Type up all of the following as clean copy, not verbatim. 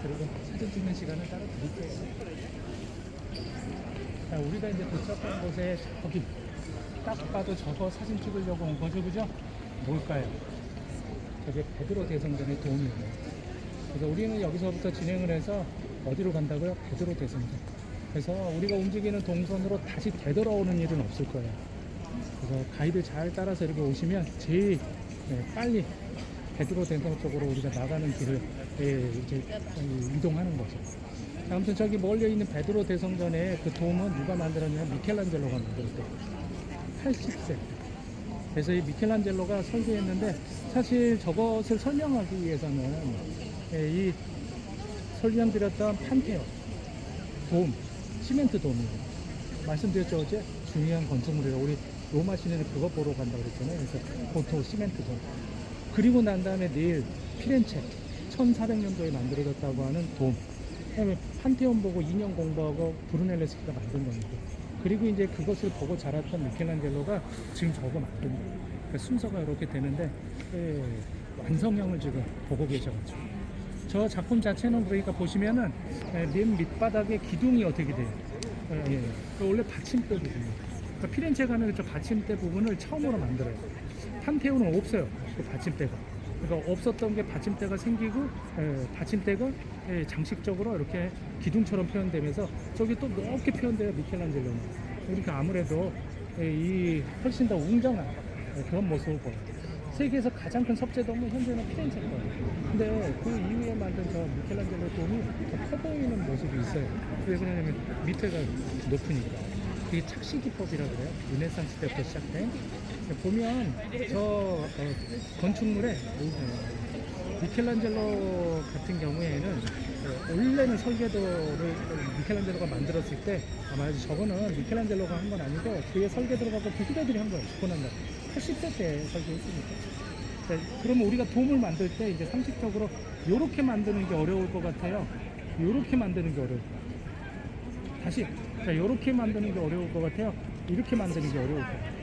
그리고 사진 찍는 시간을 따로 드릴게요. 자, 우리가 이제 도착한 곳에 저기 딱 봐도 저거 사진 찍으려고 온 거죠, 그죠? 뭘까요? 저게 베드로 대성전의 도움이에요. 그래서 우리는 여기서부터 진행을 해서 어디로 간다고요? 베드로 대성전. 그래서 우리가 움직이는 동선으로 다시 되돌아오는 일은 없을 거예요. 그래서 가이드 잘 따라서 이렇게 오시면 제일 빨리 베드로 대성전 쪽으로 우리가 나가는 길을 이제 이동하는 거죠. 자, 아무튼 저기 멀리 있는 베드로 대성전의 그 도움은 누가 만들었냐면 미켈란젤로가 만들었대요. 80세. 그래서 이 미켈란젤로가 설계했는데, 사실 저것을 설명하기 위해서는 이 설명드렸던 판테온 돔, 시멘트 돔이에요. 말씀드렸죠, 어제? 중요한 건축물이에요. 우리 로마 시내는 그거 보러 간다고 그랬잖아요. 그래서 보통 시멘트 돔. 그리고 난 다음에 내일 피렌체 1400년도에 만들어졌다고 하는 돔. 그다음에 판테온 보고 2년 공부하고 브루넬레스키가 만든 겁니다. 그리고 이제 그것을 보고 자랐던 미켈란젤로가 지금 저거 만든 거예요. 그러니까 순서가 이렇게 되는데 완성형을 지금 보고 계셔가지고, 저 작품 자체는 그러니까 보시면은 맨 밑바닥에 기둥이 어떻게 돼요? 원래 받침대 부분이에요. 그러니까 피렌체 가면 저 받침대 부분을 처음으로 만들어요. 판테온은 없어요, 그 받침대가. 그러니까 없었던 게 받침대가 생기고, 받침대가 장식적으로 이렇게 기둥처럼 표현되면서 저기 또 넓게 표현돼요, 미켈란젤로는. 그러니까 아무래도 이 훨씬 더 웅장한 그런 모습을 보여요. 세계에서 가장 큰 석재돔은 현재는 피렌체 거예요. 근데 그 이후에 만든 저 미켈란젤로 돔이 더 커 보이는 모습이 있어요. 왜 그러냐면 밑에가 높으니까. 그게 착시 기법이라 그래요. 르네상스 때부터 시작된. 보면 저 건축물에 미켈란젤로 같은 경우에는 원래는 설계도를 미켈란젤로가 만들었을 때 아마 저거는 미켈란젤로가 한 건 아니고 그의 설계도를 갖고 그 후배들이 한 거예요. 죽고 난 다음에 80세 때 설계했으니까. 그러면 우리가 돔을 만들 때 이제 상식적으로 이렇게 만드는 게 어려울 것 같아요. 이렇게 만드는 게 어려울 것 같아요. 다시, 자, 이렇게 만드는 게 어려울 것 같아요. 이렇게 만드는 게 어려울 것 같아요.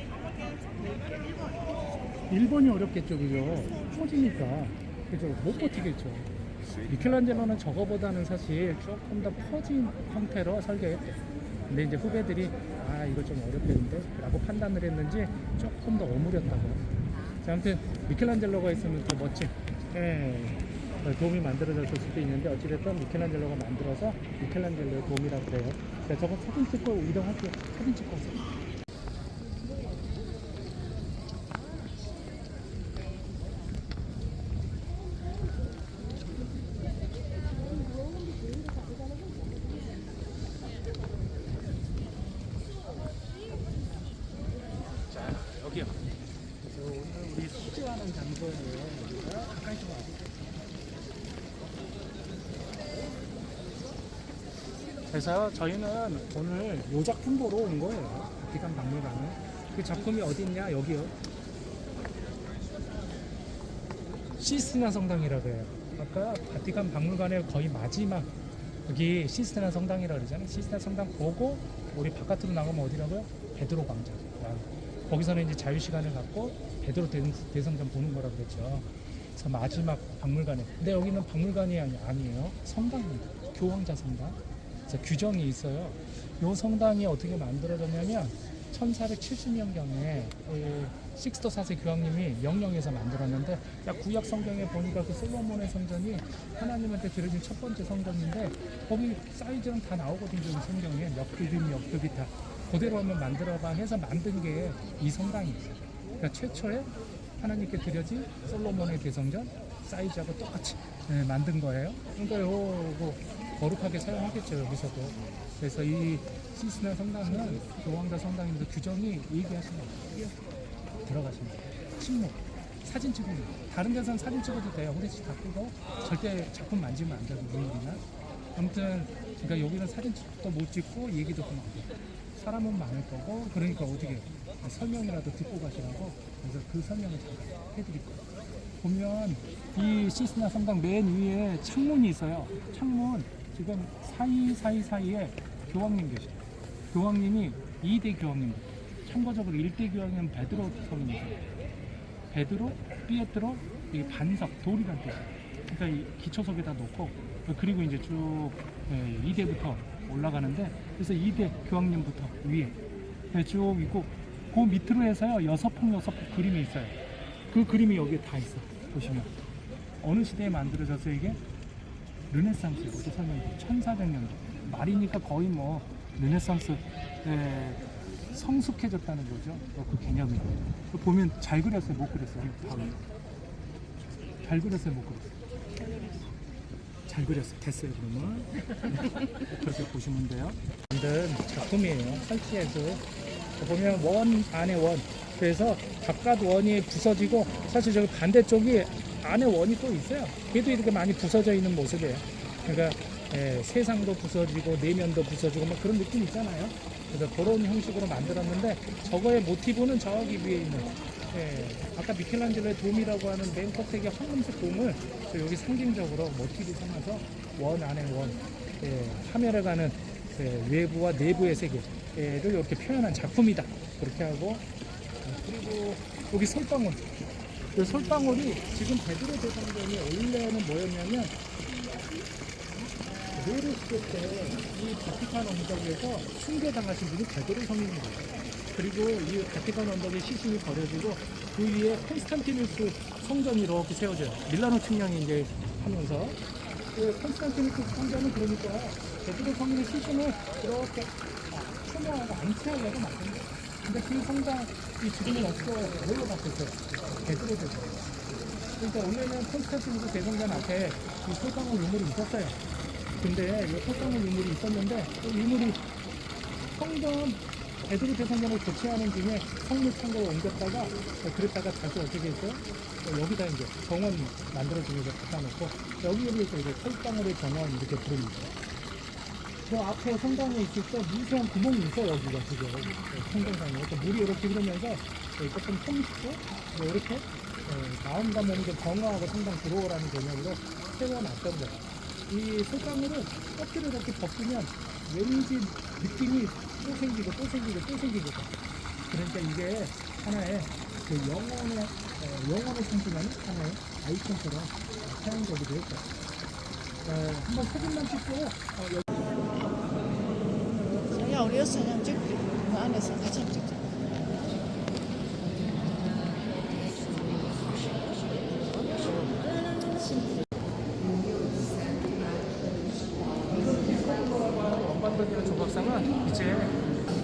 1번이 어렵겠죠, 그죠? 퍼지니까. 그죠? 못 버티겠죠. 미켈란젤로는 저거보다는 사실 조금 더 퍼진 형태로 설계했대요. 근데 이제 후배들이 이거 좀 어렵겠는데? 라고 판단을 했는지 조금 더 오므렸다고. 자, 아무튼 미켈란젤로가 있으면 더 멋진 도움이 만들어졌을 수도 있는데, 어찌됐든 미켈란젤로가 만들어서 미켈란젤로의 도움이라고 그래요. 자, 저거 사진 찍고 이동할게요. 사진 찍고 오세요. 여기요. 그래서 오늘 우리 숙제하는 장소예요. 여기가 가까이 좀 와주세요. 그래서 저희는 오늘 이 작품 보러 온 거예요. 바티칸 박물관에. 그 작품이 어디 있냐? 여기요. 시스티나 성당이라고 해요. 아까 바티칸 박물관의 거의 마지막, 여기 시스티나 성당이라고 그러잖아요. 시스티나 성당 보고 우리 바깥으로 나가면 어디라고요? 베드로 광장. 거기서는 이제 자유시간을 갖고 베드로 대성전 보는 거라고 그랬죠. 그래서 마지막 박물관에. 근데 여기는 박물관이 아니에요. 성당입니다. 교황자 성당. 그래서 규정이 있어요. 이 성당이 어떻게 만들어졌냐면 1470년경에 식스토 4세 교황님이 명령해서 만들었는데, 구약 성경에 보니까 그 솔로몬의 성전이 하나님한테 드려진 첫 번째 성전인데, 거기 사이즈는 다 나오거든요. 이 성경에 몇 급이 다 그대로 한번 만들어봐 해서 만든 게 이 성당이에요. 그러니까 최초에 하나님께 드려진 솔로몬의 대성전 사이즈하고 똑같이 만든 거예요. 그러니까 이거 거룩하게 사용하겠죠, 여기서도. 그래서 이 시스나 성당은 교황자 성당입니다. 규정이 얘기하시면 들어가십니다. 침묵, 사진 찍으면 다른 데서는 사진 찍어도 돼요. 후레쉬 다 끄고 절대 작품 만지면 안 되고 물이나 아무튼 그러니까 여기는 사진 찍도 못 찍고 얘기도 하면 안 돼요. 사람은 많을 거고 그러니까 어떻게 설명이라도 듣고 가시라고 그래서 그 설명을 잠깐 해드릴 거예요. 보면 이 시스나 성당 맨 위에 창문이 있어요. 창문 지금 사이에 교황님 계셔요. 교황님이 2대 교황님. 참고적으로 1대 교황은 베드로 성입니다. 베드로, 피에트로, 이 반석, 돌이란 뜻이에요. 그러니까 이 기초석에다 놓고 그리고 이제 쭉 2대부터 올라가는데 그래서 2대 교황님부터 위에 쭉 있고 그 밑으로 해서요 6폭 그림이 있어요. 그 그림이 여기에 다 있어. 보시면 어느 시대에 만들어졌어요 이게? 르네상스 이것도 설명해요. 1400년도 말이니까 거의 뭐 르네상스 성숙해졌다는 거죠. 그 개념이. 보면 잘 그렸어요, 못 그렸어요? 잘 그렸어요, 못 그렸어요? 잘 그렸어요. 됐어요, 그러면. 그렇게 보시면 돼요. 만든 작품이에요. 설치해서 보면 원 안에 원. 그래서 바깥 원이 부서지고 사실 저기 반대쪽이 안에 원이 또 있어요. 걔도 이렇게 많이 부서져 있는 모습이에요. 그러니까 세상도 부서지고 내면도 부서지고 뭐 그런 느낌 있잖아요. 그래서 그런 형식으로 만들었는데 저거의 모티브는 저기 위에 있는 아까 미켈란젤로의 돔이라고 하는 맨 끝에 황금색 돔을 여기 상징적으로 모티브 삼아서 원 안에 원 파멸해 가는 외부와 내부의 세계를 이렇게 표현한 작품이다. 그렇게 하고 그리고 여기 솔방울. 그 솔방울이 지금 베드로 대성전이 원래는 뭐였냐면 네로 시대 때 이 바티칸 언덕에서 숭배당하신 분이 베드로 성인입니다. 그리고 이 바티칸 언덕의 시신이 버려지고 그 위에 콘스탄티누스 성전이 이렇게 세워져요. 밀라노 측량이 이제 하면서 그 콘스탄티누스 성전은 그러니까 베드로 성인의 시신을 이렇게 추모하고 안치하려고 만든 거예요. 근데 그 성당 이 지금은 없어 뭘로 바뀌었어요? 베드로 대성. 그러니까 원래는 콘스탄티누스 대성전 앞에 이 솔방울 유물이 있었어요. 근데 이 솔방울 유물이 있었는데 그 유물이 성전 베드로 대성전을 교체하는 중에 성물 창고로 옮겼다가 그랬다가 다시 어떻게 했어요? 여기다 이제 정원 만들어주면서 갖다 놓고 여기에서 이제 솔방울의 정원 이렇게 부릅니다. 저 앞에 성당에 있을 때 미세한 구멍이 있어 여기가 지금 성당상에 물이 이렇게 흐르면서 조금 손쉽고 이렇게 마음과 몸이 좀 정화하고 성당 들어오라는 개념으로 세워놨던 거예요. 이 솔방울은 껍질을 이렇게 벗기면 왠지 느낌이 또 생기고 또 생기고 또 생기고 그러니까 이게 하나의 그 영혼을 상징하는 하나의 아이콘처럼 사용되기도 했어요. 한번 사진만 찍고 자기가 어렸을 때 찍고 그 안에서 같이 찍자. 원반도리아 조각상은 이제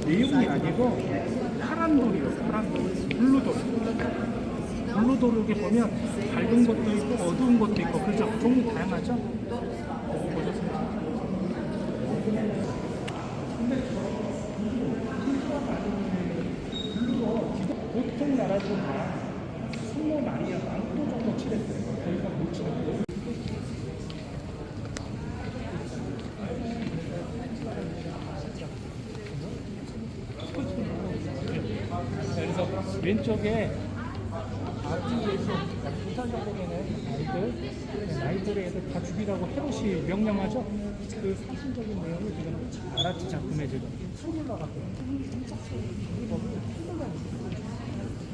내용이 아니고 파란 돌이에요. 파란 돌, 블루돌. 블루돌 이렇게 보면 밝은 것도 있고 어두운 것도 있고 그죠? 종류 다양하죠? 보셨습니까? 보통 나라들은 다 성모 마리아 망토 정도 칠했어요. 저희가 못 칠했고. 그래서 왼쪽에 아기에서 부산적 보면은 아이들의 애들 다 죽이라고 헤롯이 명령하죠. 그 사실적인 내용을 지금 아라치 작품에 지금 술을 나갔거든요.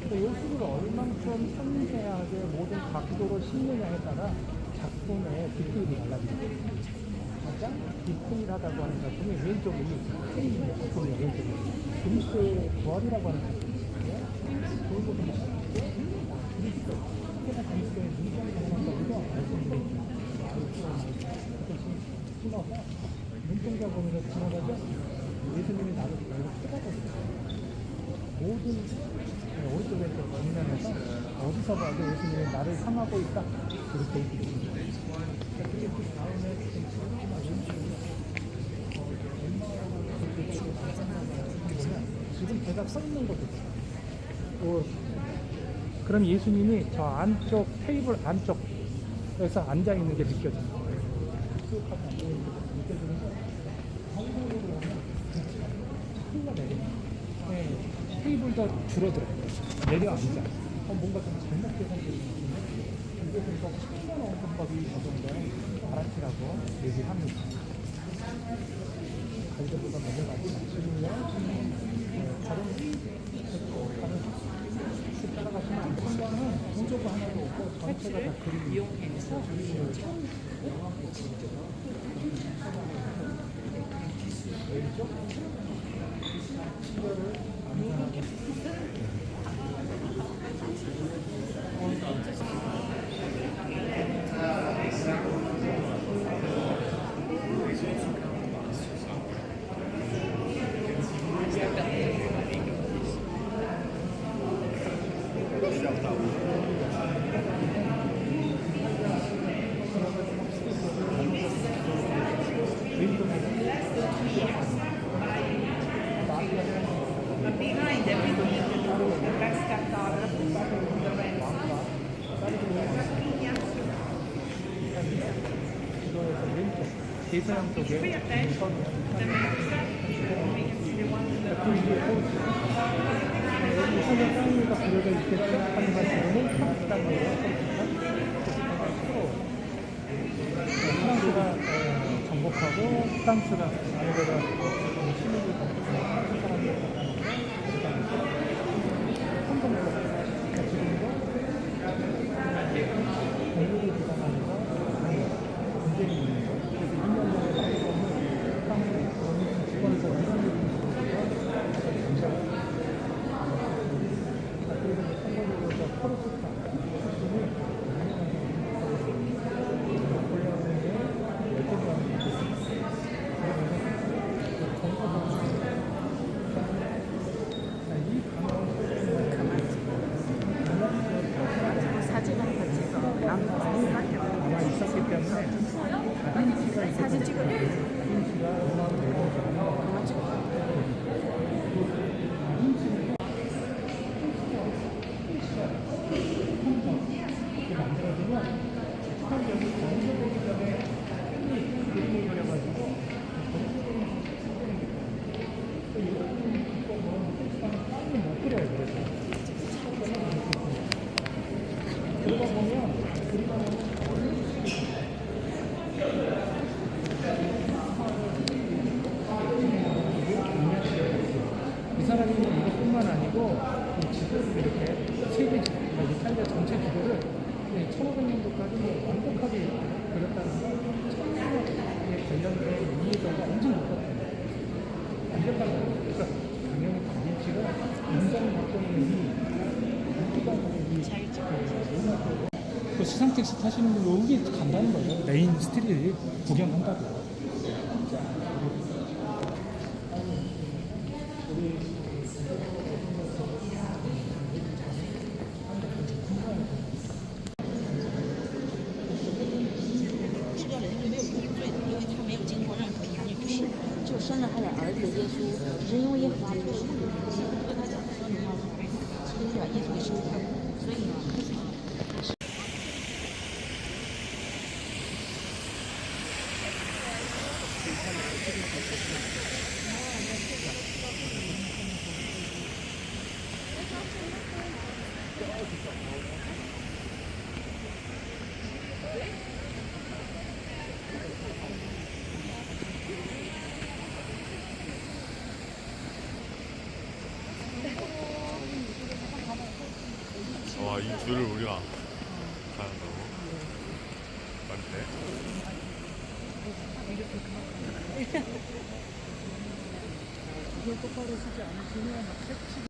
근데 이 술을 얼만큼 섬세하게 모든 각도로 심느냐에 따라 작품의 디테일이 달라집니다. 가장 디테일하다고 하는 작품이 왼쪽에 페이지의 작품이에요. 왼쪽에 그리스의 부활이라고 하는 작품이에요. 그리고 그리스의 문장이 가능한다고도 말씀드립니다. 심어서 눈동자 보면서 지나가죠. 예수님이 나를 쳐다보세요. 모든 오른쪽에 정면에서 어디서 봐도 예수님이 나를 향하고 있다 이렇게 얘기합니다. 그게 그 다음에 지금 배가 서 있는 것도 있어요. 그럼 예수님이 저 안쪽 테이블 안쪽에서 앉아 있는 게 느껴지는 거예요. 쭉 하고 앉아 있는 게 느껴지는데 정상으로 오면 차이가 내려. 네, 테이블도 줄어들어요. 내려앉아. 뭔가 좀 잘못 계산되어 있는데 이게 그래서 천만 원법이 적용된 아라치라고 얘기를 합니다. 가이드보다 먼저 가지 마시고요. 다른 따라가시면 안 돼요. 한방은 구조가 하나도 없고 전체가 다 그림 이용해서 왼쪽 시야를 안전하게 Behind everything, the back step daughter, the red 이거에서 왼쪽 대서양 쪽에 the next step, we can see the one in the 여기 사전 쌍미가 그려져 있겠죠? 하지만 지금은 프랑스단이에요. 프랑스가 정복하고 프랑스가 아무래도 시민을 공격하는 사람들 성공으로 지금도 공격을 기반하면서 분쟁이 있는 거. 그래서 2년 전에 나이로는 프랑스 직원에서 이런 일이 있는 그리고 선거적으로 포르투갈 사진 한번 찍어. 아마 있었기 때문에 사진 찍어. 김치가 얼마나 내려오지 않나 이렇게 만들어주면 시간적이 정서되기 전에 빨리 그림을 그려가지고 이런 기법은 빨리 못 그려요. 그러다 보면 이 사람이 이것뿐만 아니고 이 지도를 이렇게 세계 이탈리아 전체 지도를 1500년도까지 완벽하게 그렸다는 건 천문학에 관련된 이해도가 엄청 높았습니다. 완벽한 거예요. 그러니까 당연히 다빈치가 인정 갖고 있는 그 시상 택시 타시는 분 여기 간다는 거예요. 메인 스트리트 구경한다고. 와, 이 줄을 우리가 가는다고? 맞네. 이걸 똑바로 쓰지 않으시면 막 색칠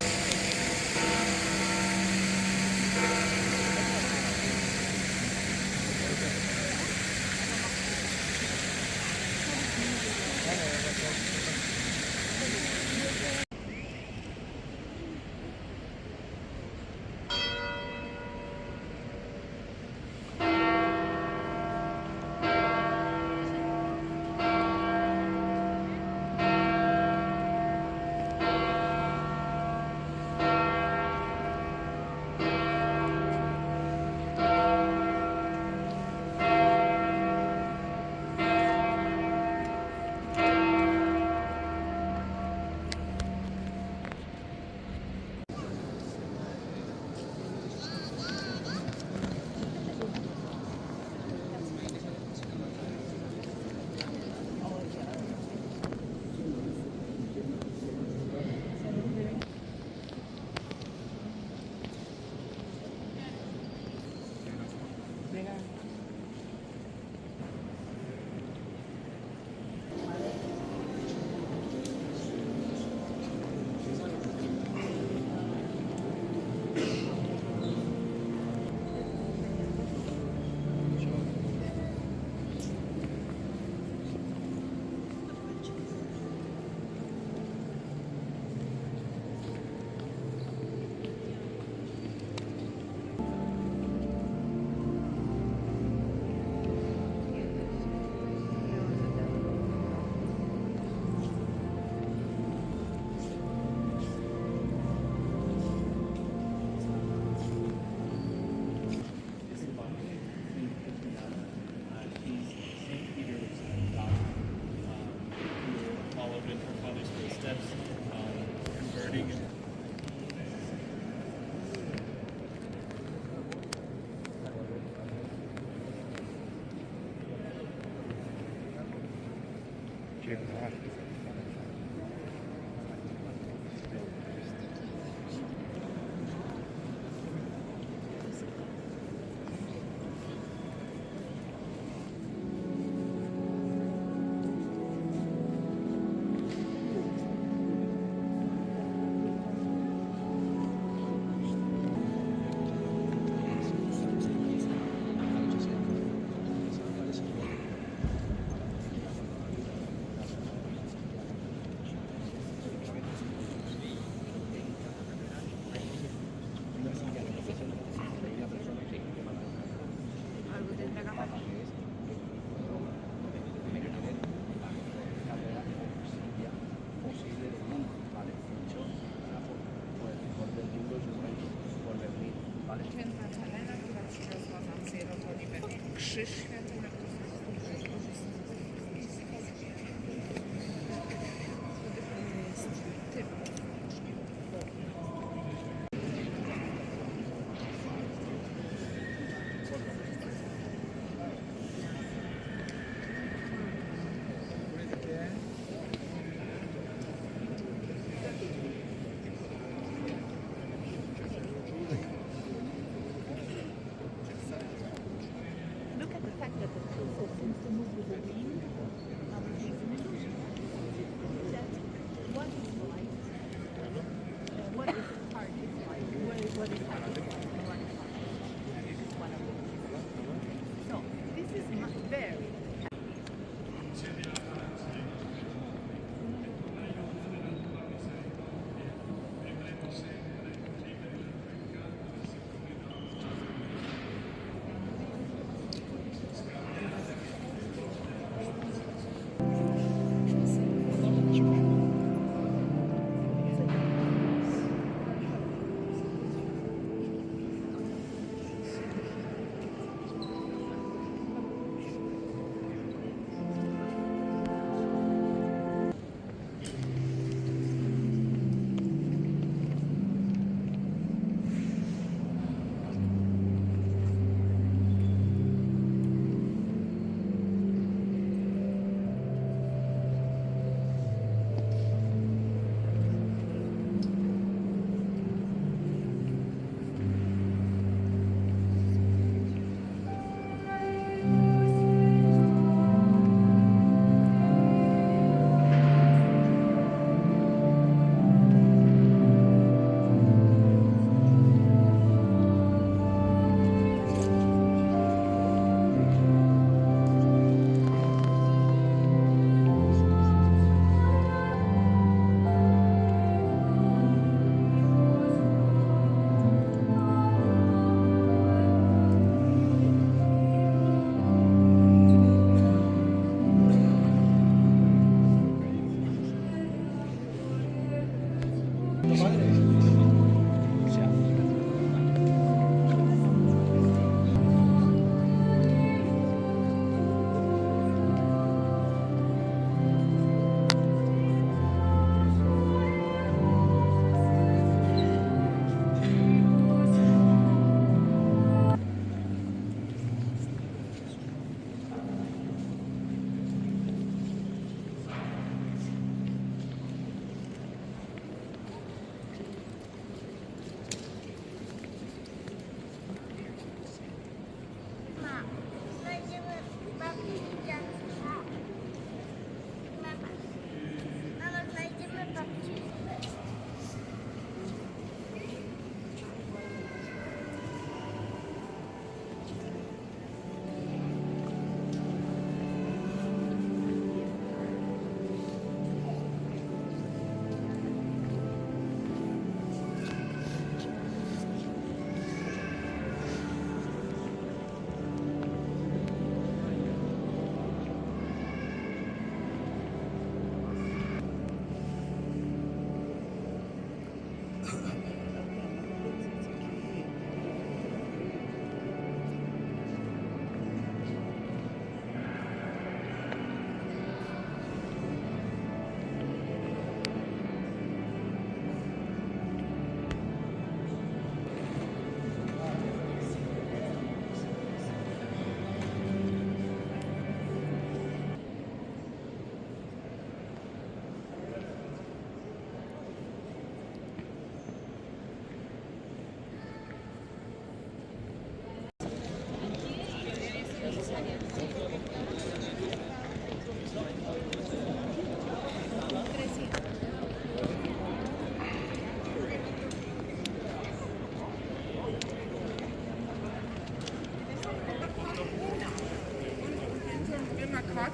Dan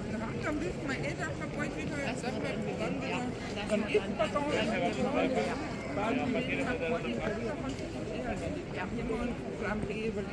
ligt mijn eten kapot weer uit. Dan is dat al. Ja, gewoon flammeren.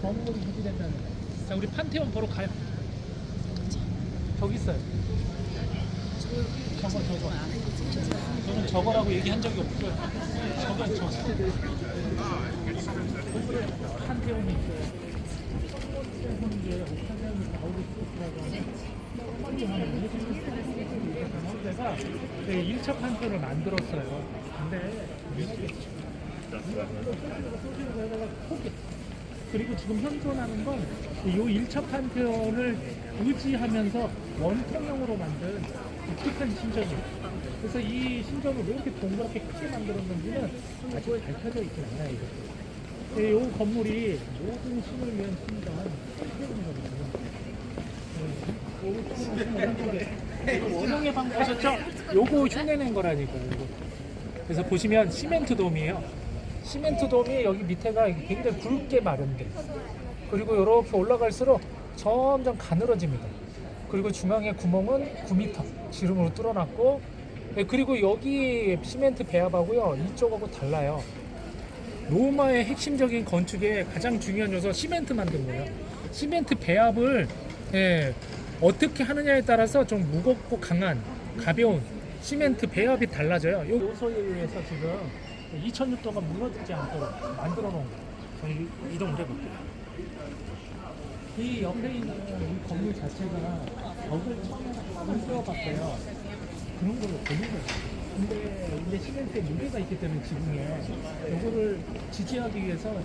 건물이 유지된다는 거. 자, 우리 판테온 보러 가요. 저기 있어요. 저거. 저는 저거라고 얘기한 적이 없고요. 저건 저거. 건물에 판테온이 있어요. 첫 번째 현재 판테온이 나오고 있더라고 하는 데가 1차 판테온을 만들었어요. 근데 그리고 지금 현존하는 건 이 1차 판테온을 의지하면서 원통형으로 만든 독특한 신전이에요. 그래서 이 신전을 왜 이렇게 동그랗게 크게 만들었는지는 아직 밝혀져 있진 않아요. 이 건물이 모든 신을 위한 신전 판테온이거든요. 원형의 방 보셨죠? 요거 흉내낸 거라니까요. 요거. 그래서 보시면 시멘트 돔이에요. 시멘트 돔이 여기 밑에가 굉장히 굵게 마련돼. 그리고 이렇게 올라갈수록 점점 가늘어집니다. 그리고 중앙에 구멍은 9m 지름으로 뚫어놨고, 그리고 여기 시멘트 배합하고요 이쪽하고 달라요. 로마의 핵심적인 건축의 가장 중요한 요소 시멘트 만든 거예요. 시멘트 배합을 어떻게 하느냐에 따라서 좀 무겁고 강한 가벼운 시멘트 배합이 달라져요. 요소에 의해서 지금 2000년 동안 무너지지 않도록 만들어 놓은 거예요. 저희 이동을 해볼게요. 이 옆에 있는 이 건물 자체가 벽을 처음에 세워봤어요. 그런 걸로 보는 거예요. 근데 이제 시멘트에 무게가 있기 때문에 지붕에 이거를 지지하기 위해서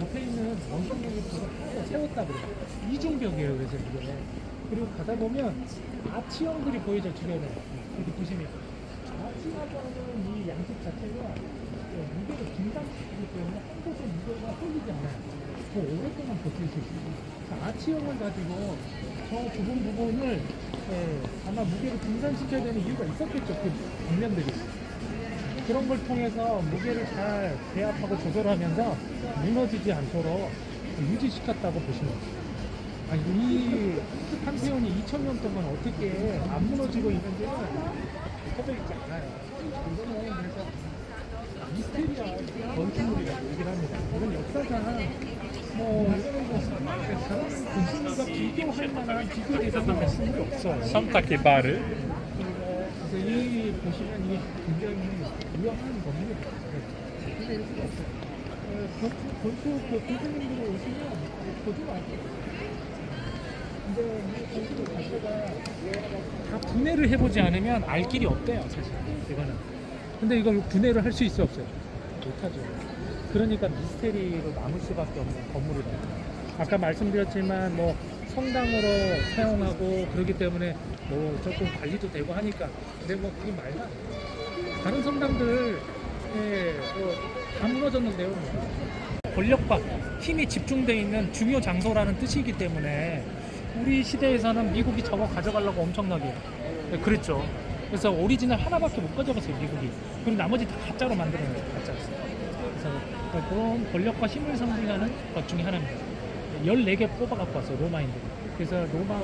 옆에 있는 원통형을 세웠다 그래요. 이중벽이에요. 그래서 이게. 그리고 가다 보면 아치형들이 보이죠. 주변에. 여기 보시면 아치하고는 이 양식 자체가 무게를 긴장시키기 때문에 한 곳에 무게가 쏠리지 않아요. 더 오랫동안 버틸 수 있어요. 아치형을 가지고 저 좁은 부분을 아마 무게를 분산시켜야 되는 이유가 있었겠죠. 그 방면들이. 그런 걸 통해서 무게를 잘 배합하고 조절하면서 무너지지 않도록 유지시켰다고 보시면 돼요. 이 판테온이 2000년 동안 어떻게 안 무너지고 있는지는 밝혀져 있지 않아요. 이거는 그래서 미스테리아 건축물이라고 얘기를 합니다. 이건 역사상 다른 건축물과 비교할 만한 비교 대상의 말씀이 없어요. 산타케바르. 그래서 이 보시면 이게 굉장히 유용한 건물입니다. 근데 이럴 수가 없어요. 건축 교수님들이 오시면 보지도 않고. 근데 이 건축 자체가 다 분해를 해보지 않으면 알 길이 없대요, 사실. 이거는. 근데 이걸 분해를 할 수 있어 없어요? 못하죠. 그러니까 미스테리로 남을 수밖에 없는 건물이다. 아까 말씀드렸지만 뭐 성당으로 사용하고 그러기 때문에 뭐 조금 관리도 되고 하니까. 근데 뭐 그게 말도 안 돼요. 다른 성당들 다 무너졌는데요. 권력과 힘이 집중되어 있는 중요 장소라는 뜻이기 때문에 우리 시대에서는 미국이 저거 가져가려고 엄청나게 그랬죠. 그래서 오리지널 하나밖에 못 가져갔어요, 미국이. 그리고 나머지 다 가짜로 만들어내요, 가짜였어요. 그래서 그런 권력과 힘을 상징하는 것 중에 하나입니다. 14개 뽑아갖고 왔어요, 로마인들이. 그래서 로마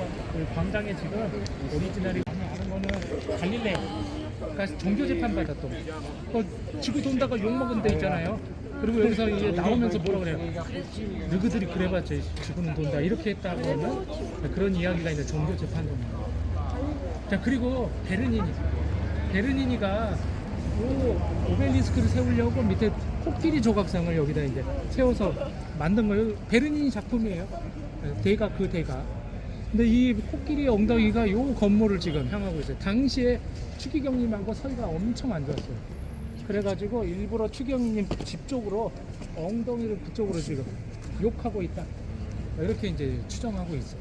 광장에 지금 오리지널이 많이 아는 거는 갈릴레오가 종교재판 받았던 거. 지구 돈다가 욕먹은 데 있잖아요. 그리고 여기서 이제 나오면서 뭐라 그래요? 너희들이 그래봤자 지구는 돈다. 이렇게 했다고 하는 그런 이야기가 있는 종교재판입니다. 자, 그리고 베르니니가 오벨리스크를 세우려고 밑에 코끼리 조각상을 여기다 이제 세워서 만든 거예요. 베르니니 작품이에요. 대가. 근데 이 코끼리 엉덩이가 요 건물을 지금 향하고 있어요. 당시에 추기경님하고 사이가 엄청 안 좋았어요. 그래가지고 일부러 추기경님 집 쪽으로 엉덩이를 그쪽으로 지금 욕하고 있다. 이렇게 이제 추정하고 있어요.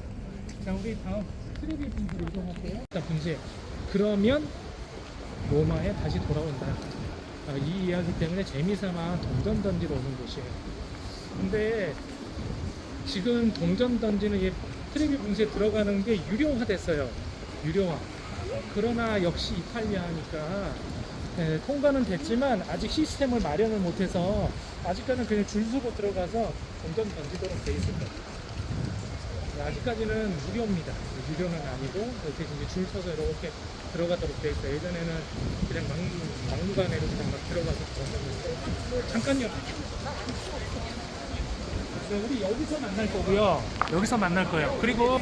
자, 우리 다음 트레비 분지로 이동할게요. 자, 분지. 그러면 로마에 다시 돌아온다. 이 이야기 때문에 재미삼아 동전 던지러 오는 곳이에요. 근데 지금 동전 던지는 이 트레비 분지에 들어가는 게 유료화 됐어요. 유료화. 그러나 역시 이탈리아니까 통과는 됐지만 아직 시스템을 마련을 못해서 아직까지는 그냥 줄 서고 들어가서 동전 던지도록 돼 있을 거예요. 아직까지는 무료입니다. 유료는 아니고 이렇게 이제 줄 서서 이렇게 들어가도록 돼 있어요. 예전에는 그냥 막무가내로 그냥 막 들어가서 들어갔는데 잠깐요. 네, 우리 여기서 만날 거고요. 여기서 만날 거예요. 그리고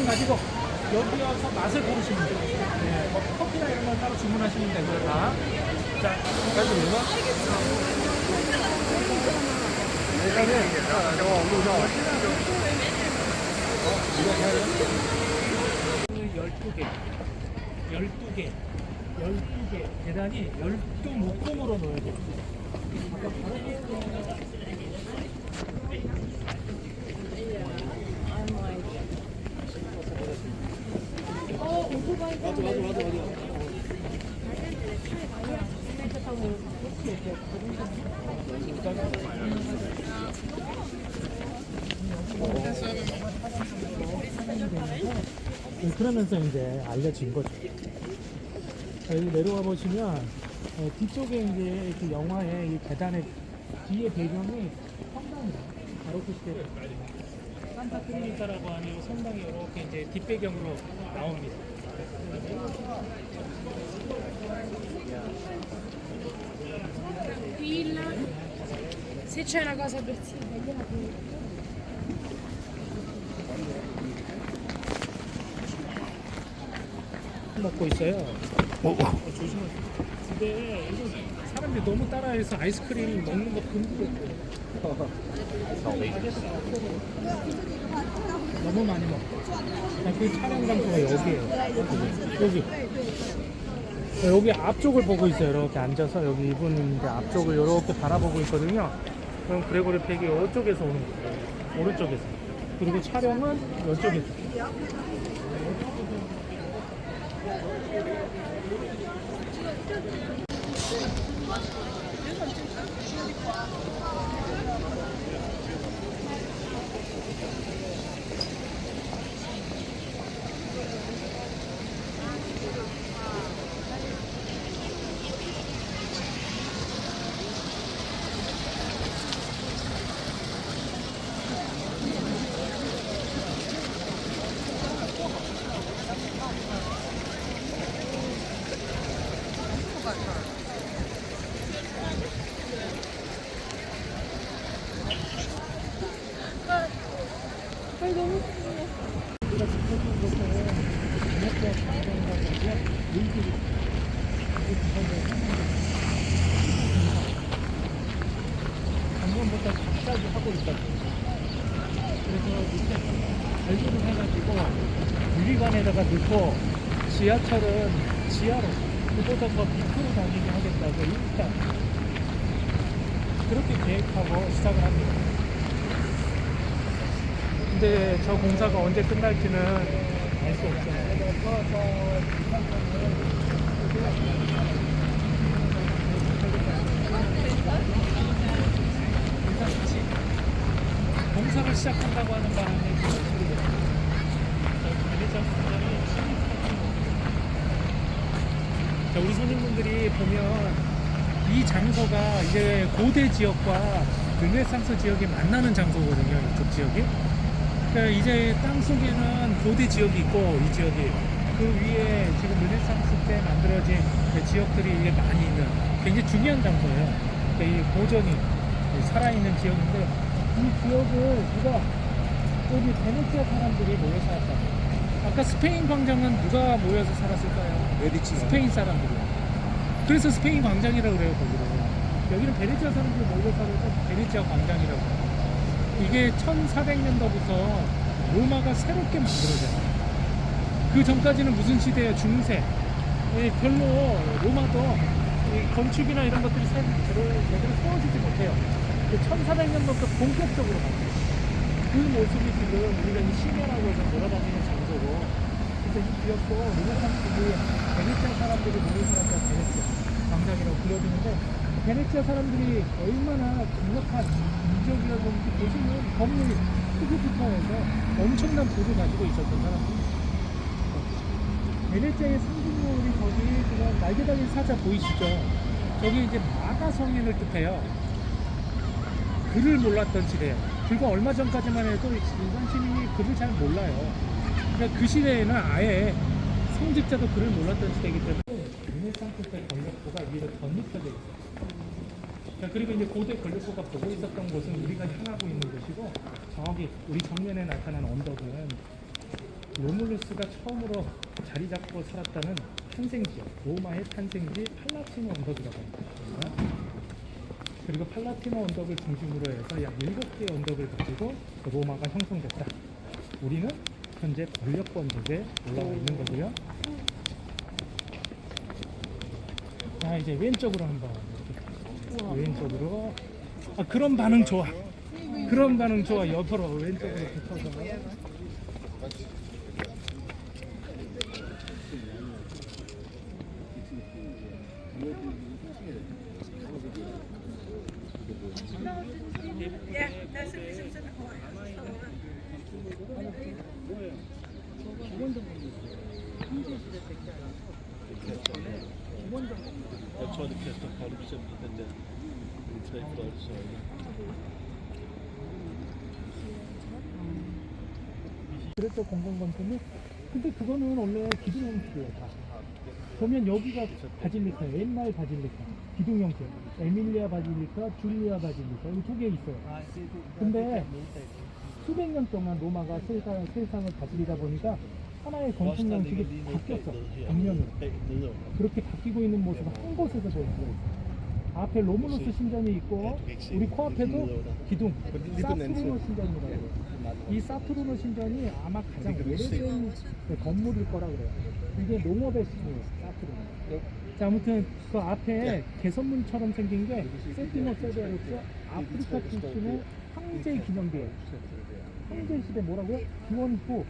가지고 여기 와서 맛을 고르시면 돼요. 네, 뭐 커피나 이런 걸 따로 주문하시면 되고요. 다. 자, 가지고 얼마? (12개) 12개 계단이 12묶음으로 놓여야 돼요. 그러면서 이제 알려진 거죠. 여기 내려와 보시면 뒤쪽에 이제 그 영화의 이 계단의 뒤에 배경이 성당이에요. 바로크 시대 산타 트리니타라고 하는 이 성당이 이렇게 이제 뒷배경으로 나옵니다. Se c'è una cosa per gliela 먹고 있어요. 조심하세요. 근데 이거 사람들이 너무 따라해서 아이스크림 먹는 거 금지됐고 너무 많이 먹고. 그 촬영 장소가 여기에요. 여기 앞쪽을 보고 있어요. 이렇게 앉아서 여기 이분이 이제 앞쪽을 이렇게 바라보고 있거든요. 그럼 그레고리 팩이 이쪽에서 오는 거예요. 오른쪽에서. 그리고 촬영은 이쪽에서. 작년부터 갑자기 하고 있다고. 그래서 밑에 발굴을 해가지고 유리관에다가 넣고 지하철은 지하로 그보다 더 밑으로 다니게 하겠다고 일단 그렇게 계획하고 시작을 합니다. 근데 저 공사가 언제 끝날지는 알 수 없어요. 공사를 시작한다고 하는 바람에 자, 우리 손님분들이 보면 이 장소가 이제 고대 지역과 르네상스 지역이 만나는 장소거든요. 이쪽 지역이. 그러니까 이제 땅 속에는 고대 지역이 있고 이 지역이 그 위에 지금 르네상스 때 만들어진 그 지역들이 이게 많이 있는 굉장히 중요한 장소예요. 그러니까 이 고전이 살아있는 지역인데 이 지역을 누가 여기 베네치아 사람들이 모여 살았다. 아까 스페인 광장은 누가 모여서 살았을까요? 메디치 스페인 사람들이. 그래서 스페인 광장이라고 그래요, 거기를. 여기는 베네치아 사람들이 모여 살아서 베네치아 광장이라고 해요. 이게 1400년도부터 로마가 새롭게 만들어져요. 그 전까지는 무슨 시대예요? 중세. 별로 로마도 이 건축이나 이런 것들이 제대로 세워지지 못해요. 1400년도부터 본격적으로 만들어요. 그 모습이 지금 우리가 이 시내라고 해서 돌아다니는 장소고, 그래서 이 지역도 르네상스기 베네치아 사람들이 모여 살았던 베네치아 광장이라고 불러주는데, 베네치아 사람들이 얼마나 강력한 민족이었는지 보시면 건물 크기부터 해서 엄청난 부를 가지고 있었던 사람들. 베네치아의 상징물이 저기 그냥 날개 달린 사자 보이시죠? 저기 이제 마가 성인을 뜻해요. 글을 몰랐던 시대예요. 불과 얼마 전까지만 해도 일반 시민이 글을 잘 몰라요. 그러니까 그 시대에는 아예 성직자도 글을 몰랐던 시대이기 때문에 르네상스 때 권력부가 위로 덧입혀져 있어요. 그리고 이제 고대 권력부가 보고 있었던 곳은 우리가 향하고 있는 곳이고, 저기 우리 정면에 나타난 언덕은 로물루스가 처음으로 자리 잡고 살았다는 탄생지역, 로마의 탄생지 팔라티노 언덕이라고 합니다. 그리고 팔라티노 언덕을 중심으로 해서 약 7개의 언덕을 가지고 로마가 형성됐다. 우리는 현재 권력부 언덕에 올라와 있는 거고요. 자, 이제 왼쪽으로 한번 이렇게. 왼쪽으로. 아, 그런 반응 좋아. 그런 반응 좋아. 옆으로 왼쪽으로 붙어서. That's why the Castle College and then they flood, so 그랬죠, 공공건축이. 근데 그거는 원래 기둥 형식이에요, 다. 보면 여기가 바질리카예요. 옛날 바질리카. 기둥 형식. 에밀리아 바질리카, 줄리아 바질리카. 여기 2개 있어요. 근데 수백 년 동안 로마가 세상을 다스리다 보니까 하나의 건축 형식이 바뀌었어. 정면으로. 그렇게 바뀌고 있는 모습을 한 곳에서 볼 수가 있어요. 앞에 로물루스 신전이 있고, 우리 코앞에도 기둥, 사투르노 신전이라고 해요. 이 사투르노 신전이 아마 가장 오래된 건물일 거라 그래요. 이게 농업의 신이에요, 사투르노. 자, 아무튼 그 앞에 개선문처럼 생긴 게 세티노 세베루스 아프리카 출신의 황제 기념비예요. 황제 시대 뭐라고요? 기원후.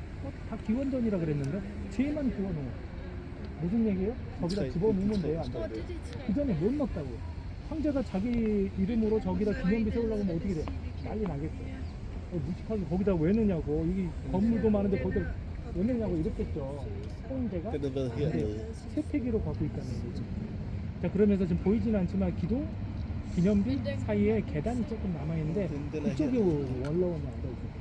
다 기원전이라 그랬는데 쟤만 기원후. 무슨 얘기예요? 거기다 집어넣으면 돼요, 안 돼요? 그 전에 못 넣었다고. 황제가 자기 이름으로 저기다 기념비 세우려고 하면 어떻게 돼? 난리 나겠어. 무식하게 거기다 왜 넣냐고. 여기 건물도 많은데 거기다 왜 넣냐고 이랬겠죠. 황제가 세태기로 갖고 있다는 거죠. 자, 그러면서 지금 보이지는 않지만 기둥, 기념비 사이에 계단이 조금 남아있는데 그쪽에 원로원이 앉아있어요.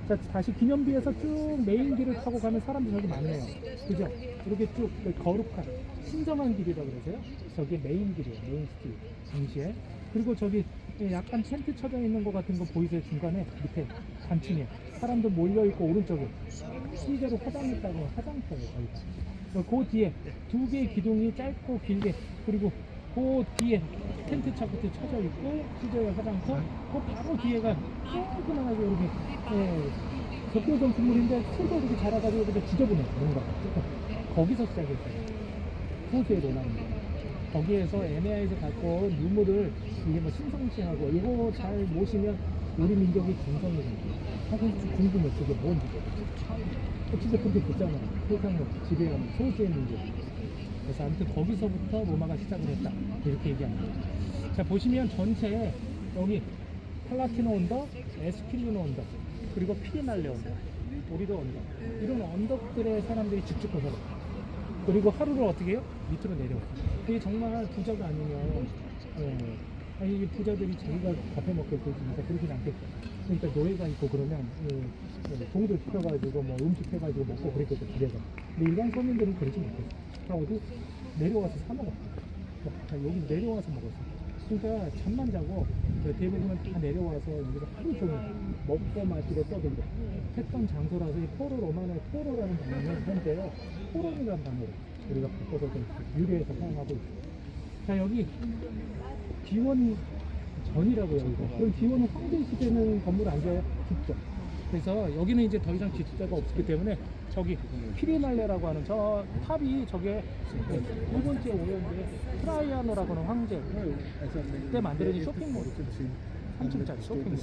자, 다시 기념비에서 쭉 메인 길을 타고 가면 사람들이 저기 많네요. 그죠? 이렇게 쭉 거룩한 신성한 길이라고 그러세요? 저게 메인 길이에요. 메인 스트리트 동시에. 그리고 저기 약간 텐트 쳐져 있는 것 같은 거 보이세요? 중간에 밑에 단층에 사람들 몰려있고, 오른쪽에 실제로 화장했다고 화장터예요. 그 뒤에 2개의 기둥이 짧고 길게, 그리고 그 뒤에 텐트 차부터 쳐져 있고 시저의 화장터, 그 바로 뒤에가 조그만하게 이렇게 적도 건축물인데 술도 이렇게 자라가지고 이렇게 지저분해요. 뭔가 거기서 시작했어요. 호수에 논하는 거. 거기에서 애매하게 갖고 온 유물을 이게 뭐 신성시하고 이거 잘 모시면 우리 민족이 정성이 생겨요. 사실 궁금해. 그게 뭔지. 진짜 그렇게 됐잖아요. 세상을 지배하는 소수의 민족. 그래서 아무튼 거기서부터 로마가 시작을 했다. 이렇게 얘기합니다. 자, 보시면 전체에 여기 팔라티노 언덕, 에스퀴리노 언덕, 그리고 피리날레 언덕, 오리도 언덕, 이런 언덕들의 사람들이 직접 가서 그리고 하루를 어떻게 해요? 밑으로 내려와. 이게 정말 부자가 아니면 아니 이 부자들이 자기가 밥해 먹겠으니까 그러진 않겠죠. 그러니까 노예가 있고 그러면 종들 시켜가지고 뭐 음식 해가지고 먹고 그랬겠죠, 집에서. 근데 일반 서민들은 그러지 못했어. 다 어디 내려와서 사 먹었어. 여기 내려와서 먹었어. 그러니까 잠만 자고 대부분은 다 내려와서 여기서 하루 종일 먹고 마시고 떠들고 했던 장소라서 이 포로 로마노의 포로라는 단어는 현재 포럼이라는 단어로 우리가 바꿔서 좀 유래해서 사용하고 있어요. 자, 여기 기원 전이라고요. 이거. 그럼 기원은 황제 시대는 건물 안 지어요? 짓죠. 그래서 여기는 이제 더 이상 짓자가 없기 때문에 저기 피리말레라고 하는 저 탑이 저게 두 번째 오염돼 트라이아노라고 하는 황제 그때 만들어진 쇼핑몰 3층짜리 쇼핑몰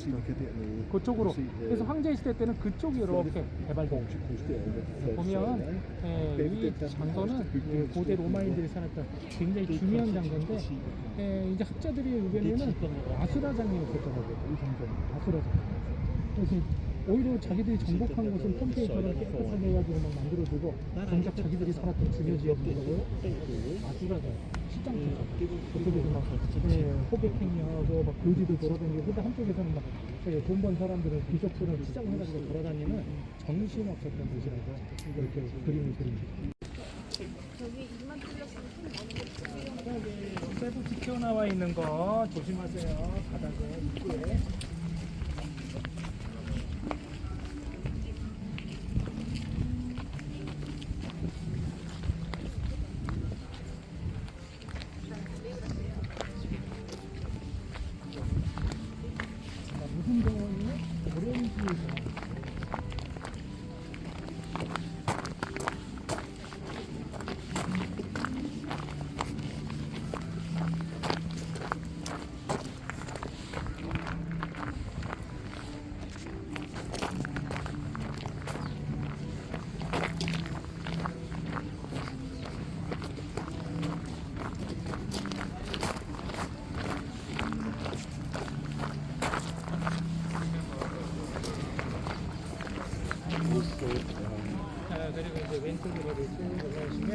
그쪽으로 그래서 황제 시대 때는 그쪽이 이렇게 개발된 보면 이 장소는 고대 로마인들이 살았던 굉장히 중요한 장소인데 이제 학자들이 의견에는 아수라장이 있었더라고요. 이 장소는 아수라장. 그래서 오히려 자기들이 정복한 곳은 폼페이처럼 깨끗하게 해가지고 막 만들어주고 정작 자기들이 살았던 주요 지역이라고요. 아수라장 시장터 그쪽에서 막 호객행위하고 막 교지도 돌아다니고 근데 한쪽에서는 막 돈 번 사람들은 비적들은 시장 해가지고 돌아다니는 정신 없었던 곳이라고 이렇게 그림을 그립니다. 세부치 튀어나와 있는 거 조심하세요. 바닥에 입구에. 무슨 병원이요? 오렌지 병원. 자, 그리고 이제 왼쪽으로 쭉 올라오시면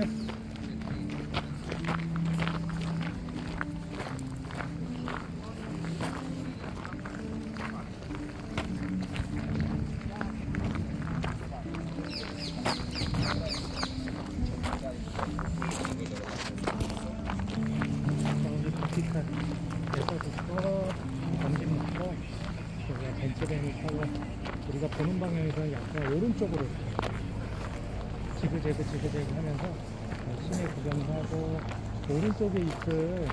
저기 바티칸에서부터 검진부터 우리가 벤츠벤을 타고 우리가 보는 방향에서 약간 오른쪽으로 지그재그 하면서 시내 구경도 하고 오른쪽에 있을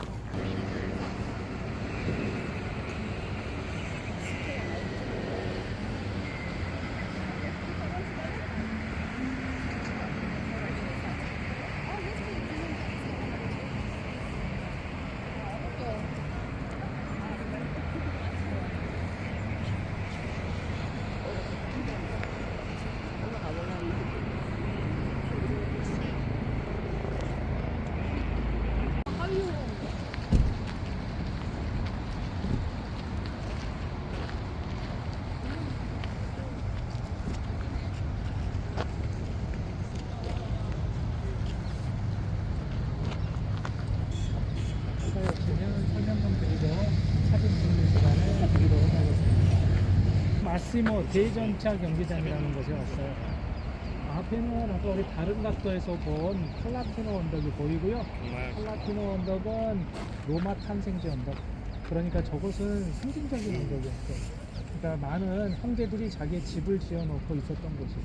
설명 좀 드리고 사진 찍는 시간을 드리도록 하겠습니다. 마시모 대전차 경기장이라는 곳에 왔어요. 앞에는 아까 우리 다른 각도에서 본 팔라티노 언덕이 보이고요. 팔라티노 언덕은 로마 탄생지 언덕. 그러니까 저곳은 상징적인 언덕이었어요. 그러니까 많은 황제들이 자기의 집을 지어놓고 있었던 곳이.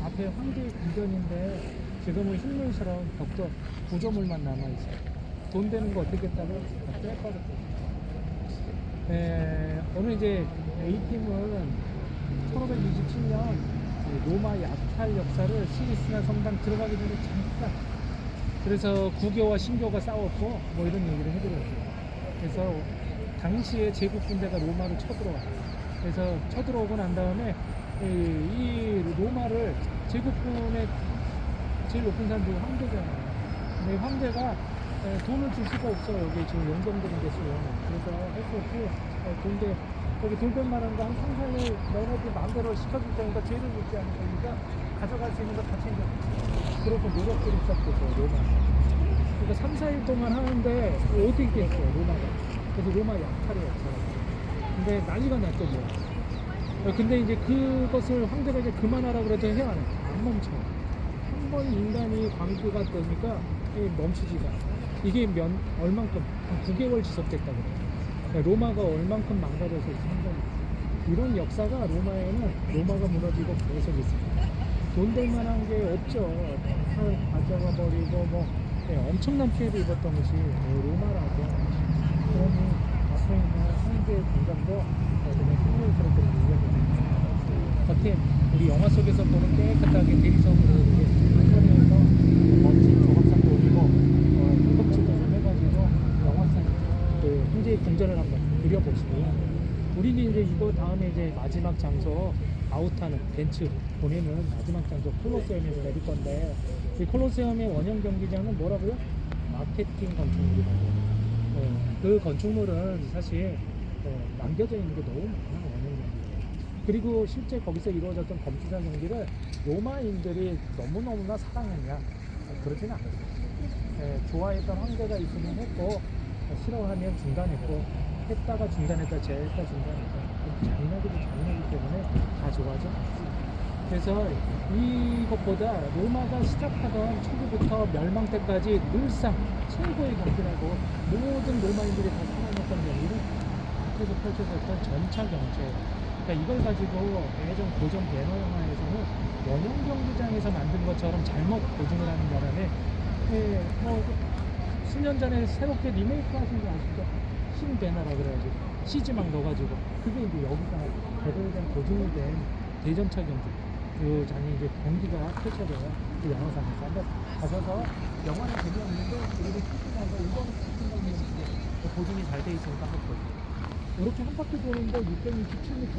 앞에 황제의 궁전인데 지금은 흰물처럼 벽도 구조물만 남아있어요. 돈 되는 거 어떻게 했다고? 빼버렸어요. 오늘 이제 A팀은 1527년 로마 약탈 역사를 시리스나 성당 들어가기 전에 잠깐 그래서 구교와 신교가 싸웠고 뭐 이런 얘기를 해드렸어요. 그래서 당시에 제국 군대가 로마로 쳐들어왔어요. 그래서 쳐들어오고 난 다음에 이 로마를 제국군의 제일 높은 사람 중에 황제잖아요. 근데 황제가 돈을 줄 수가 없어요. 여기 지금 용병들인 게 있어요. 그래서 할 수 없이 근데 여기 돌변만한 거 한 3, 4일 너네들 마음대로 시켜줄 테니까 죄를 묻지 않을 거니까 가져갈 수 있는 거 다 챙겨. 그래서 노력들이 시작됐어요. 로마. 그러니까 3, 4일 동안 하는데 어떻게 했어요. 로마가. 그래서 로마 약탈을 했어요. 근데 난리가 났죠. 뭐. 근데 이제 그것을 황제가 이제 그만하라고 그래도 해야 안 멈춰요. 한 번 인간이 광기가 되니까 멈추지가. 이게 얼만큼? 한 9개월 지속됐다고 그래요. 로마가 얼만큼 망가져서 있습니다. 이런 역사가 로마에는 로마가 무너지고 계속 있습니다. 돈 될 만한 게 없죠. 다 가져가 버리고 뭐 엄청난 피해를 입었던 것이 로마라고. 그러니 앞에 있는 황제 공장도 그냥 흥미스럽게 밀려버립니다. 겉에 우리 영화 속에서 보는 깨끗하게 대리석으로 한거리에서 멋진 조각상도 올리고 무겁지도 좀 해가지고 영화상 그 황제의 궁전을 한번 그려보시고요. 우리는 이제 이거 다음에 이제 마지막 장소 아웃하는 벤츠 보내는 마지막 장소 콜로세움에서 내릴 건데 이 콜로세움의 원형 경기장은 뭐라고요? 마케팅 건축물이라고. 그 건축물은 사실 남겨져 있는 게 너무 많아요. 원형 경기장. 그리고 실제 거기서 이루어졌던 검투사 경기를 로마인들이 너무너무나 사랑했냐? 그러지는 않았어요. 좋아했던 황제가 있으면 했고 싫어하면 중단했고 했다가 중단했다 재했다 중단했다 잔인하기도 잔인하기 때문에 다 좋아하죠. 그래서 이것보다 로마가 시작하던 초기부터 멸망 때까지 늘상 최고의 경기라고 모든 로마인들이 다 사랑했던 경기를 앞에서 펼쳐졌던 전차 경제. 그러니까 이걸 가지고 예전 고전 배너 영화에서는 원형 경기장에서 만든 것처럼 잘못 보증을 하는 바람에 뭐 수년 전에 새롭게 리메이크 하신 거 아시죠? 신배너라 그래가지고 CG막 넣어가지고 그게 이제 여기가 배도에 대한 보증이 된 대전차 경기 그 장이 이제 경기가 펼쳐져요. 그 영화상에서 한번 가셔서 영화는 재미없는데 그래도 CG막과 이거는 같은 거 보증이 잘 돼 있으니까 한번 보세요. 이렇게 한 바퀴 도는데 667m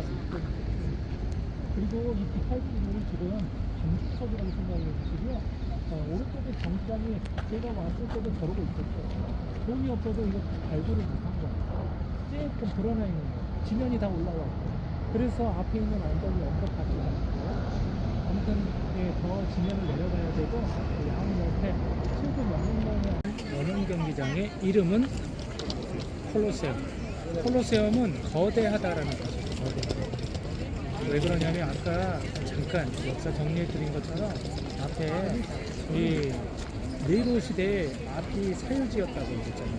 그리고 이 비탈 부분은 지금 방지석이라고 생각을 해주시고요. 오른쪽에 경기장이 제가 왔을 때도 저러고 있었죠. 돈이 없어도 이거 발굴을 못한 거예요. 조금 불어나 있는 거. 지면이 다 올라와 있고. 그래서 앞에 있는 언덕이 언덕같이 나왔고요. 아무튼 더 지면을 내려가야 되고 양 옆에 최고 원형 경기장의 이름은 콜로세움. 콜로세움은 거대하다라는 것이죠. 거대. 왜 그러냐면 아까 잠깐 역사 정리해 드린 것처럼 앞에 이 네로 시대의 앞이 사유지였다고 했잖아요.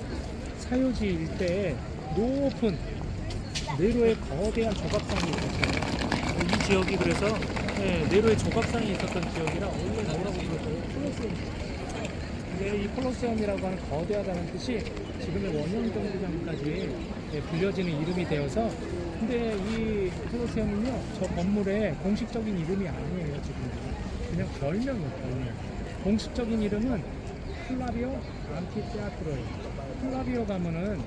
사유지 일대에 높은 네로의 거대한 조각상이 있었어요. 이 지역이 그래서 네로의 조각상이 있었던 지역이라 원래 뭐라고 불렀어요? 콜로세움. 근데 이 콜로세움이라고 하는 거대하다는 뜻이 지금의 원형 경기장까지 불려지는 이름이 되어서 근데 이 콜로세움은요 저 건물의 공식적인 이름이 아니에요. 지금 그냥 별명이에요. 별명. 공식적인 이름은 플라비오 암피테아트로예요. 플라비오 가면은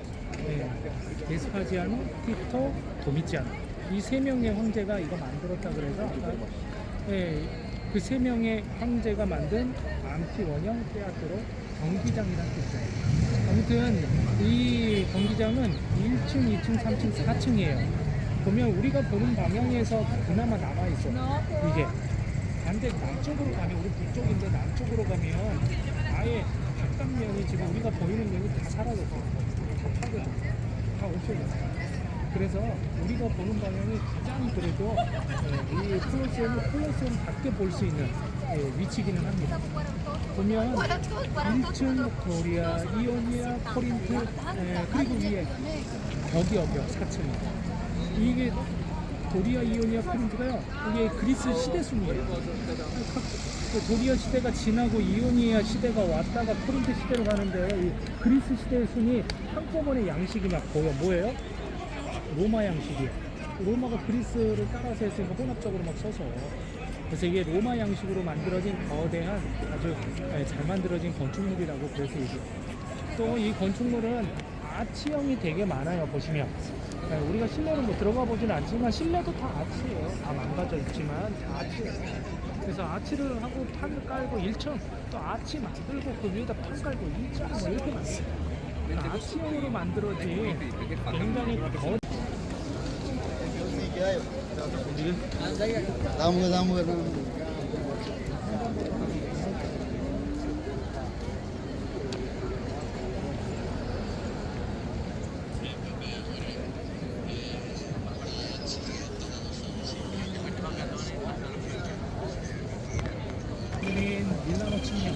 베스파지아노, 티토, 도미치아노 이 세 명의 황제가 이거 만들었다 그래서 그 세 명의 황제가 만든 암피 원형 테아트로 경기장이라는 뜻이에요. 아무튼 이 경기장은 1층, 2층, 3층, 4층이에요. 보면 우리가 보는 방향에서 그나마 남아 있어. 이게 반대 남쪽으로 가면 우리 북쪽인데 남쪽으로 가면 아예 바깥면이 지금 우리가 보이는 면이 다 사라졌어요. 다 파괴됐어요. 다 없어졌어요. 그래서 우리가 보는 방향이 가장 그래도 이 콜로세움답게 볼 수 있는 위치기는 합니다. 보면 1층 도리아, 이오니아, 코린트 그리고 위에 벽이요 벽 4층 이게 도리아, 이오니아, 코린트가요 이게 그리스 시대순이에요. 도리아 시대가 지나고 이오니아 시대가 왔다가 코린트 시대로 가는데 이 그리스 시대의 순이 한꺼번에 양식이 막 보여. 뭐예요? 로마 양식이에요. 로마가 그리스를 따라서 했으니까 혼합적으로 막 서서 그래서 이게 로마 양식으로 만들어진 거대한 아주 잘 만들어진 건축물이라고 그래서 얘기해요. 또 이 건축물은 아치형이 되게 많아요. 보시면 우리가 실내는 뭐 들어가 보진 않지만 실내도 다 아치예요. 다 망가져 있지만 다 아치예요. 그래서 아치를 하고 판을 깔고 1층 또 아치 만들고 그 위에다 판 깔고 2층 뭐 이렇게 만들어요. 아치형으로 만들어진 굉장히 밀라노 측면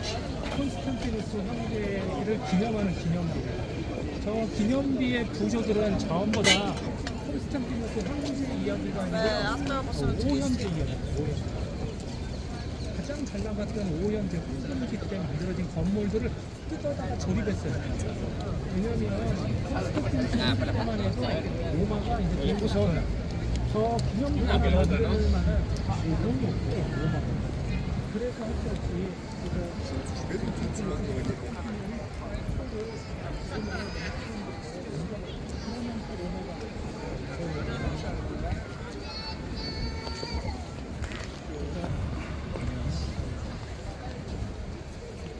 콘스탄티누스 황제를 기념하는 기념물이에요. 저 기념비의 구조들은 전부다 콘스탄티노스 황제 이야기가 아니라 오현제 이야기입니다. 가장 잘 나갔던 오현제 황금기 때 만들어진 건물들을 뜯어다가 조립했어요. 왜냐하면 콘스탄티노스만 해도 로마가 이제 동부서 저 기념비 만들 만한 오동이 없고 로마가. 그래서 할 수 없이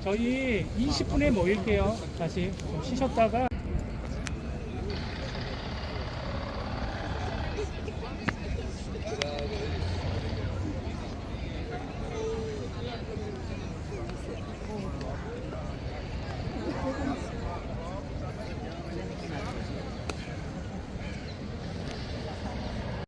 저희 20분에 모일게요. 다시 좀 쉬셨다가